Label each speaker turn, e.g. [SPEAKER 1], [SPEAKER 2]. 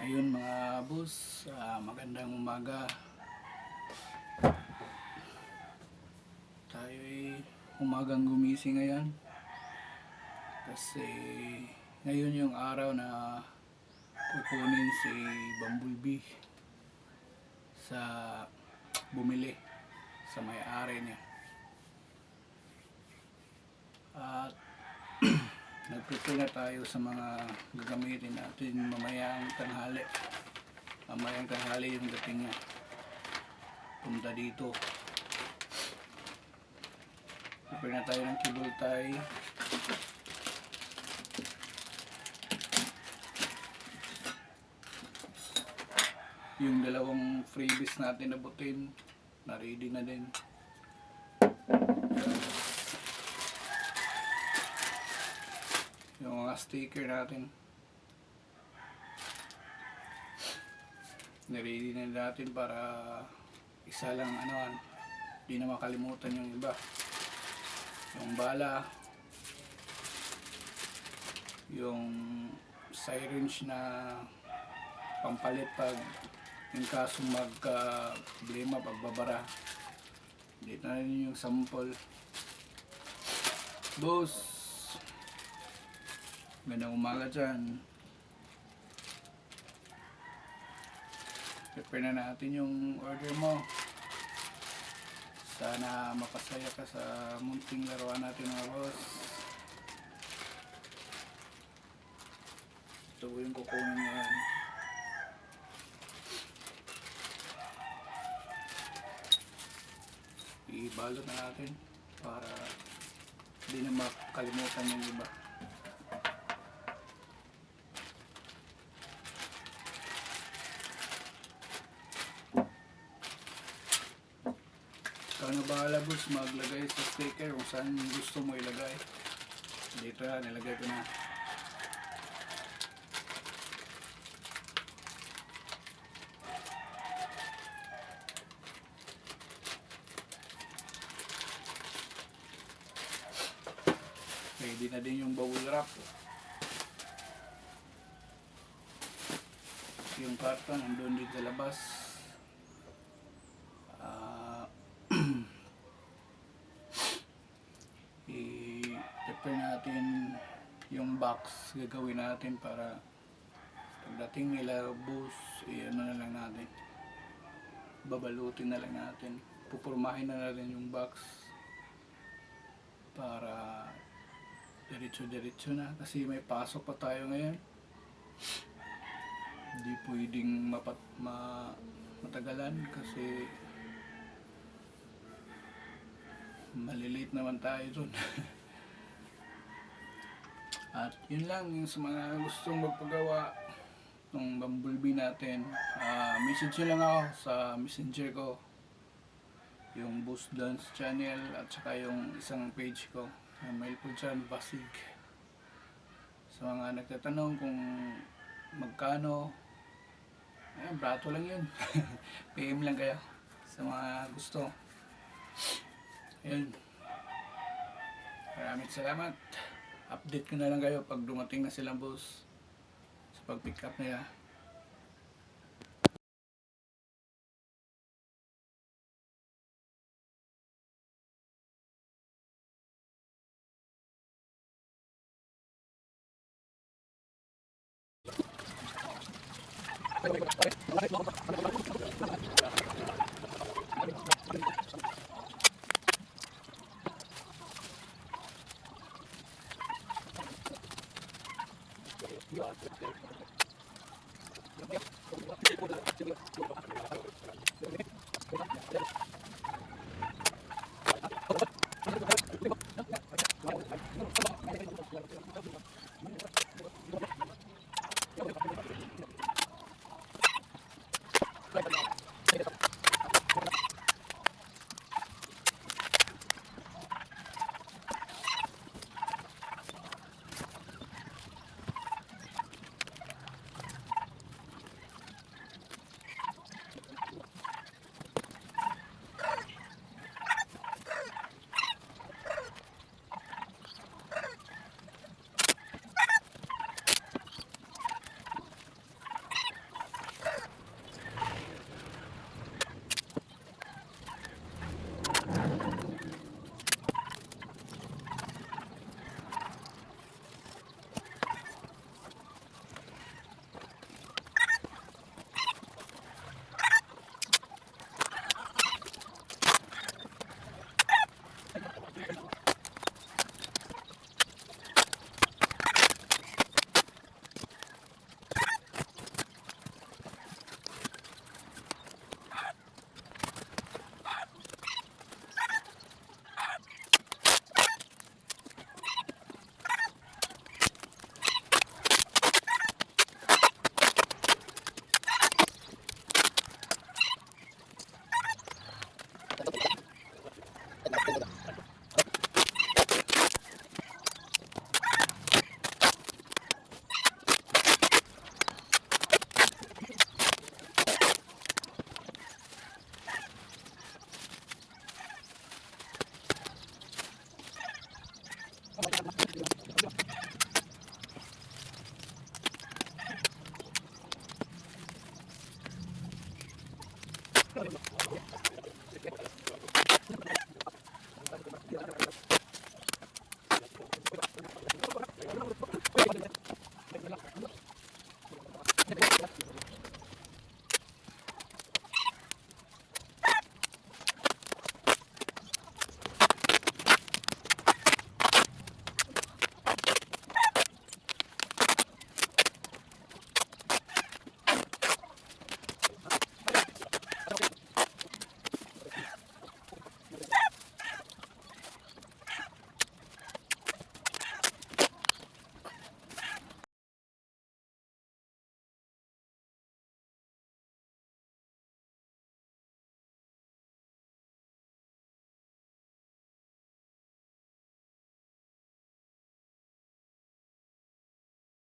[SPEAKER 1] Ayun mga boss, magandang umaga. Tayo'y umagang gumising ngayon kasi ngayon yung araw na kukunin si Bumblebee sa bumili sa may-ari niya. At nag-prepare na tayo sa mga gagamitin natin mamayang tanghali. Mamayang tanghali yung dating niya. Punta dito. Prepare na tayo ng cable tie. Yung dalawang freebies natin na butin, na ready na din. Yung mga sticker natin, na-ready na natin para isa lang di na makalimutan yung iba. Yung bala, yung syringe na pampalit pag yung kaso magka-problema pagbabara. Dito na rin yung sample. Boss, magandang umaga dyan. Prepare na natin yung order mo. Sana mapasaya ka sa munting laruan natin mga boss. Ito yung kukunin ngayon. Ibalot na natin para hindi na makalimutan yung iba. Ikaw na bahala boss, maglagay sa sticker kung saan gusto mo ilagay. Dito na, nilagay ko na. Ready na din yung bubble wrap. Yung karton nandun din sa labas. I-prepare natin yung box gagawin natin para pagdating nila boss, ano na lang natin, babalutin na lang natin, pupurmahin na natin yung box para diretso na kasi may pasok pa tayo ngayon. Hindi pwedeng matagalan kasi malilate naman tayo dun. At yun lang yung sa mga gustong magpagawa ng Bumblebee natin, message nyo lang ako sa messenger ko, yung Boss Dance channel at saka yung isang page ko, yung mail po dyan, Basig. Sa mga nagtatanong kung magkano, brato lang yun. PM lang kayo sa mga gusto. Ayun, maraming salamat. Update ko na lang kayo pag dumating na silang boss sa pag pick up nila.